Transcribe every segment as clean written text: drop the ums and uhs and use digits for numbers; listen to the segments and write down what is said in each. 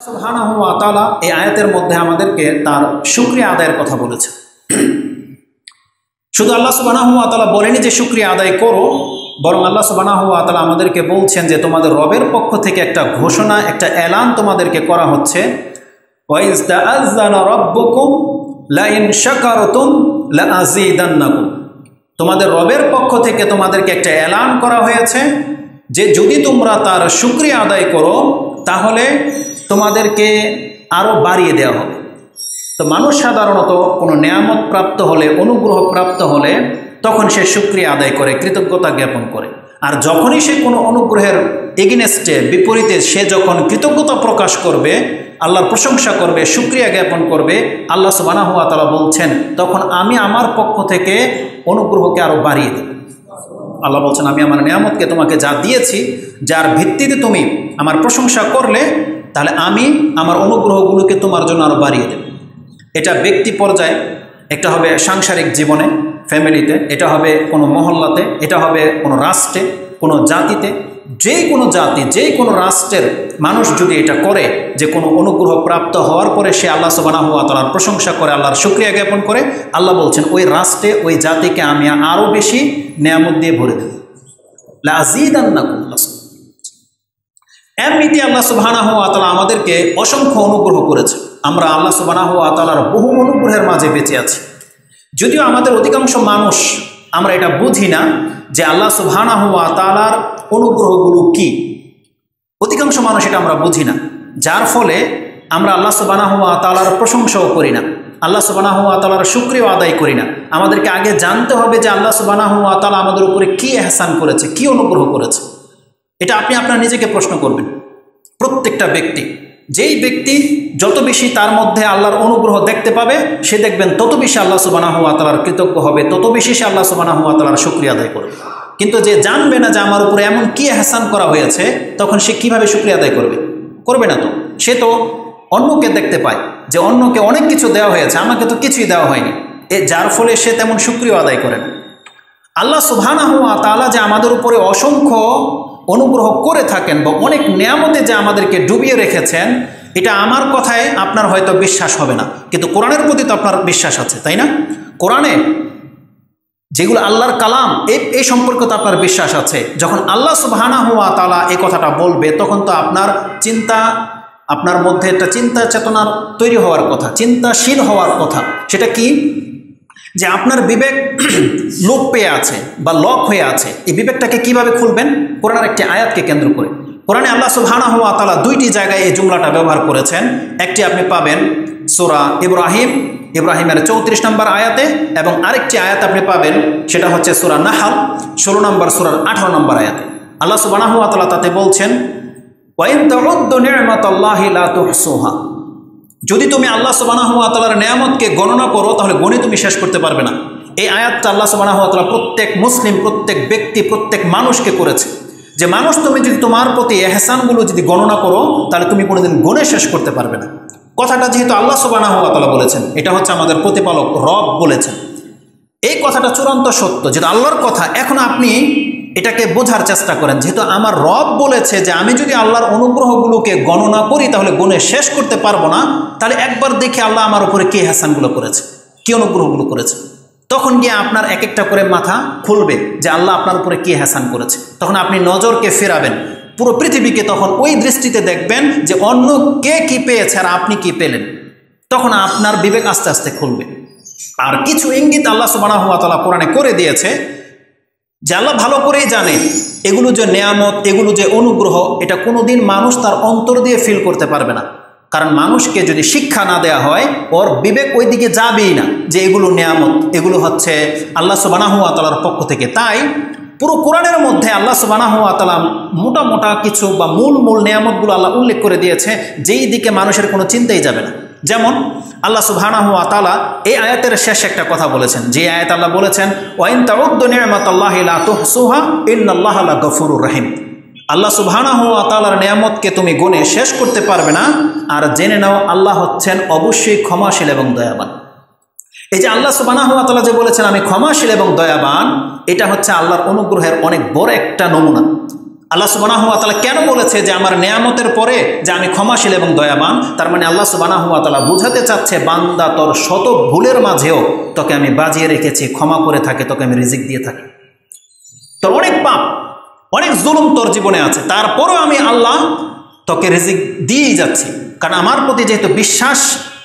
সুবহানাহু ওয়া তাআলা এই আয়াতের মধ্যে আমাদেরকে তার শুকরিয়া আদায়ের কথা বলেছেন। শুধু আল্লাহ সুবহানাহু ওয়া তাআলা বলেনি যে শুকরিয়া আদায় করো, বরং আল্লাহ সুবহানাহু ওয়া তাআলা আমাদেরকে বলছেন যে তোমাদের রবের পক্ষ থেকে একটা ঘোষণা, একটা এলান তোমাদেরকে করা হচ্ছে। ওয়াইজ তাআযানা রাব্বুকুম লাইন শাকারতুম লাআযীদান্নাকুম, তোমাদের রবের পক্ষ থেকে তোমাদেরকে একটা এলান করা হয়েছে যে যদি তোমরা তার শুকরিয়া আদায় করো তাহলে তোমাদেরকে আরও বাড়িয়ে দেওয়া হবে। তো মানুষ সাধারণত কোনো নেয়ামত প্রাপ্ত হলে, অনুগ্রহ প্রাপ্ত হলে তখন সে শুকরিয়া আদায় করে, কৃতজ্ঞতা জ্ঞাপন করে। আর যখনই সে কোনো অনুগ্রহের এগেনস্টে, বিপরীতে সে যখন কৃতজ্ঞতা প্রকাশ করবে, আল্লাহর প্রশংসা করবে, শুকরিয়া জ্ঞাপন করবে, আল্লাহ সুবহানাহু ওয়া তাআলা বলছেন তখন আমি আমার পক্ষ থেকে অনুগ্রহকে আরও বাড়িয়ে দেব। আল্লাহ বলছেন আমি আমার নেয়ামতকে তোমাকে যা দিয়েছি, যার ভিত্তিতে তুমি আমার প্রশংসা করলে, তাহলে আমি আমার অনুগ্রহগুলোকে তোমার জন্য আরও বাড়িয়ে দেব। এটা ব্যক্তি পর্যায়ে, এটা হবে সাংসারিক জীবনে, ফ্যামিলিতে, এটা হবে কোনো মহল্লাতে, এটা হবে কোনো রাষ্ট্রে, কোনো জাতিতে। যে কোনো জাতি, যে কোনো রাষ্ট্রের মানুষ যদি এটা করে, যে কোনো অনুগ্রহ প্রাপ্ত হওয়ার পরে সে আল্লাহ সুবহানাহু ওয়া তাআলার প্রশংসা করে, আল্লাহর শুকরিয়া জ্ঞাপন করে, আল্লাহ বলছেন ওই রাষ্ট্রে, ওই জাতিকে আমি আরও বেশি নেয়ামত দিয়ে ভরে দেব। লাযীদান্নাকুম। এমনিতে আল্লাহ সুবহানাহু ওয়া তাআলা আমাদেরকে অসংখ্য অনুগ্রহ করেছে। আমরা আল্লাহ সুবহানাহু ওয়া তাআলার বহু অনুগ্রহের মাঝে বেঁচে আছি। যদিও আমাদের অধিকাংশ মানুষ আমরা এটা বুঝি না যে আল্লাহ সুবহানাহু ওয়া তাআলার অনুগ্রহগুলো কি। অধিকাংশ মানুষ এটা আমরা বুঝি না, যার ফলে আমরা আল্লাহ সুবহানাহু ওয়া তাআলার প্রশংসাও করি না, আল্লাহ সুবহানাহু ওয়া তাআলার শুকরিয়া আদায় করি না। আমাদেরকে আগে জানতে হবে যে আল্লাহ সুবহানাহু ওয়া তাআলা আমাদের উপরে কি ইহসান করেছে, কি অনুগ্রহ করেছে। এটা আপনি আপনার নিজেকে প্রশ্ন করবেন। প্রত্যেকটা ব্যক্তি, যেই ব্যক্তি যত বেশি তার মধ্যে আল্লাহর অনুগ্রহ দেখতে পাবে, সে দেখবেন তত বেশি আল্লাহ সুবহানাহু ওয়া তাআলার কৃতজ্ঞ হবে, তত বেশি সে আল্লাহ সুবহানাহু ওয়া তাআলার শুকরিয়া আদায় করবে। কিন্তু যে জানবে না যে আমার উপরে এমন কি ইহসান করা হয়েছে, তখন সে কিভাবে শুকরিয়া আদায় করবে? করবে না। তো সে তো অন্যকে দেখতে পায় যে অন্যকে অনেক কিছু দেওয়া হয়েছে, আমাকে তো কিছুই দেওয়া হয়নি, যার ফলে সে তেমন শুকরিয়া আদায় করে না। আল্লাহ সুবহানাহু ওয়া তাআলা যে আমাদের উপরে অসংখ্য অনুগ্রহ করে থাকেন বা অনেক নেয়ামতে যে আমাদেরকে ডুবিয়ে রেখেছেন, এটা আমার কথায় আপনার হয়তো বিশ্বাস হবে না, কিন্তু কোরআনের প্রতি তো আপনার বিশ্বাস আছে, তাই না? কোরআনে যেগুলো আল্লাহর কালাম, এই সম্পর্কে তো আপনার বিশ্বাস আছে। যখন আল্লাহ সুবহানাহু ওয়া তাআলা এই কথাটা বলবে, তখন তো আপনার চিন্তা, আপনার মধ্যে একটা চিন্তা চেতনার তৈরি হওয়ার কথা, চিন্তাশীল হওয়ার কথা। সেটা কি? যে আপনার বিবেক লোপ পেয়ে আছে বা লক হয়ে আছে, এই বিবেকটাকে কিভাবে খুলবেন? কোরআনের একটি আয়াতকে কেন্দ্র করে। কোরআনে আল্লাহ সুবহানাহু ওয়া তাআলা দুইটি জায়গায় এই জুমলাটা ব্যবহার করেছেন। একটি আপনি পাবেন সূরা ইব্রাহিমের 34 নম্বর আয়াতে, এবং আরেকটি আয়াত আপনি পাবেন, সেটা হচ্ছে সূরা নাহল 16 নম্বর সূরার 18 নম্বর আয়াতে। আল্লাহ সুবহানাহু ওয়া তাআলা তাতে বলছেন ওয়া ইন তাউদ্দু নি'মাতাল্লাহি লা তুহসুহা, যদি তুমি আল্লাহ সুবহানাহু ওয়া তাআলার নেয়ামতকে গণনা করো তাহলে গণে তুমি শেষ করতে পারবে না। এই আয়াতটা আল্লাহ সুবহানাহু ওয়া তাআলা প্রত্যেক মুসলিম, প্রত্যেক ব্যক্তি, প্রত্যেক মানুষকে করেছে যে মানুষ, তুমি যদি তোমার প্রতি এহসানগুলো যদি গণনা করো তাহলে তুমি কোনোদিন গণে শেষ করতে পারবে না। কথাটা যেহেতু আল্লাহ সুবহানাহু ওয়া তাআলা বলেছেন, এটা হচ্ছে আমাদের প্রতিপালক রব বলেছেন, এই কথাটা চূড়ান্ত সত্য। যেটা আল্লাহর কথা, এখন আপনি এটাকে বোঝার চেষ্টা করেন। যেহেতু আমার রব বলেছে যে আমি যদি আল্লাহর অনুগ্রহগুলোকে গণনা করি তাহলে গণে শেষ করতে পারবো না, তাহলে একবার দেখে আল্লাহ আমার উপরে কি ইহসানগুলো করেছে, কি অনুগ্রহগুলো করেছে। তখন গিয়ে আপনার এক একটা করে মাথা খুলবে যে আল্লাহ আপনার উপরে কি ইহসান করেছে। তখন আপনি নজরকে ফেরাবেন পুরো পৃথিবীকে, তখন ওই দৃষ্টিতে দেখবেন যে অন্য কে কি পেয়েছে আর আপনি কি পেলেন। তখন আপনার বিবেক আস্তে আস্তে খুলবে। আর কিছু ইঙ্গিত আল্লাহ সুবহানাহু ওয়া তাআলা কোরআনে করে দিয়েছে যে আল্লাহ ভালো করেই জানে এগুলো যে নেয়ামত, এগুলো যে অনুগ্রহ, এটা কোনোদিন মানুষ তার অন্তর দিয়ে ফিল করতে পারবে না। কারণ মানুষকে যদি শিক্ষা না দেওয়া হয়, ওর বিবেক ওই দিকে যাবেই না যে এগুলো নেয়ামত, এগুলো হচ্ছে আল্লাহ সুবহানাহু ওয়া তাআলার পক্ষ থেকে। তাই পুরো কোরআনের মধ্যে আল্লাহ সুবহানাহু ওয়া তাআলা মোটা মোটা কিছু বা মূল নেয়ামতগুলো আল্লাহ উল্লেখ করে দিয়েছে, যেই দিকে মানুষের কোনো চিন্তাই যাবে না। যেমন আল্লাহ সুবহানাহু ওয়া তাআলা এই আয়াতের শেষে একটা কথা বলেছেন, যে আয়াত আল্লাহ বলেছেন ওয়া ইন তাউদ্দু নি'মাতাল্লাহি লা তুহসুহা ইন্নাল্লাহা লাগফুরুর রহিম। আল্লাহ সুবহানাহু ওয়া তাআলার নেয়ামতকে তুমি গুণে শেষ করতে পারবে না, আর জেনে নাও আল্লাহ হচ্ছেন অবশ্যই ক্ষমাশীল এবং দয়াবান। এই যে আল্লাহ সুবহানাহু ওয়া তাআলা যে বলেছেন আমি ক্ষমাশীল এবং দয়াবান, এটা হচ্ছে আল্লাহর অনুগ্রহের অনেক বড় একটা নমুনা। আল্লাহ সুবহানাহু ওয়া তাআলা কেন বলেছে যে আমার নেয়ামতের পরে যে আমি ক্ষমাশীল এবং দয়াবান? তার মানে আল্লাহ সুবহানাহু ওয়া তাআলা বুঝাতে চাচ্ছে, বান্দা তোর শত ভুলের মাঝেও তোকে আমি বাজিয়ে রেখেছি, ক্ষমা করে থাকে, তোকে আমি রিজিক দিয়ে থাকি। তোর অনেক পাপ, অনেক জুলুম তোর জীবনে আছে, তারপরেও আমি আল্লাহ তোকে রিজিক দিয়েই যাচ্ছি, কারণ আমার প্রতি যেহেতু বিশ্বাস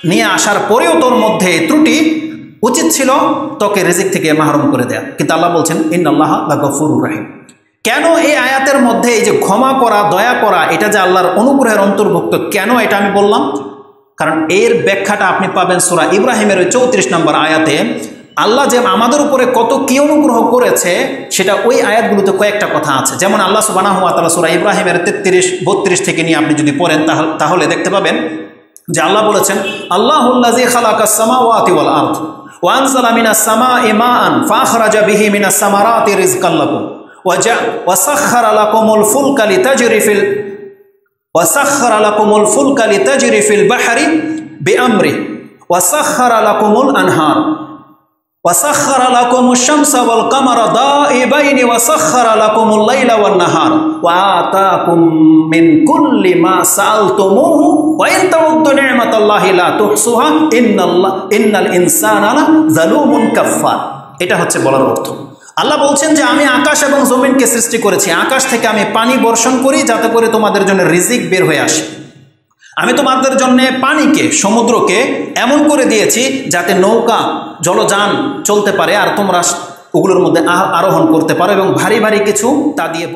নিয়ে আসার পরেও তোর মধ্যে ত্রুটি, উচিত ছিল তোকে রিজিক থেকে মাহরুম করে দেয়া। কিন্তু আল্লাহ বলছেন ইন্নাল্লাহা লাগফুরুর রহিম। কেন এই আয়াতের মধ্যে এই যে ক্ষমা করা, দয়া করা, এটা যে আল্লাহর অনুগ্রহের অন্তর্ভুক্ত, কেন এটা আমি বললাম? কারণ এর ব্যাখ্যাটা আপনি পাবেন সূরা ইব্রাহিমের ওই 34 নম্বর আয়াতে। আল্লাহ যে আমাদের উপরে কত কি অনুগ্রহ করেছে সেটা ওই আয়াতগুলোতে কয়েকটা কথা আছে। যেমন আল্লাহ সুবহানাহু ওয়া তাআলা সূরা ইব্রাহিমের 33-32 থেকে নিয়ে আপনি যদি পড়েন তাহলে দেখতে পাবেন যে আল্লাহ বলেছেন, আল্লাহুল্লাযী খালাকাস সামাওয়াতি ওয়াল আরদ ওয়া আনজালা মিনাস সামাই মাআন ফাআখরাজা বিহি মিনাস সামারাতি রিজকাল লাকুম ওয়া সাখখারা লাকুমুল ফুলকা লিতাজরি ফিল বাহরি বিআমরিহি ওয়া সাখখারা লাকুমুল আনহার وسخر لكم الشمس والقمر دائبين وسخر لكم الليل والنهار وآتاكم من كل ما سألتموه وإن تعدوا نعمة الله لا تحصوها إن الإنسان لظلوم كفار। এটা হচ্ছে বলার অর্থ। আল্লাহ বলছেন যে আমি আকাশ এবং জমিনকে সৃষ্টি করেছি, আকাশ থেকে আমি পানি বর্ষণ করি যাতে করে তোমাদের জন্য রিজিক বের হয়ে আসে। আমি তোমাদের জন্য পানিকে, সমুদ্রকে এমন করে দিয়েছি যাতে নৌকা, জলযান চলতে পারে আর তোমরা ওগুলোর মধ্যে আরোহণ করতে পারো এবং ভারী ভারী কিছু তা দিয়ে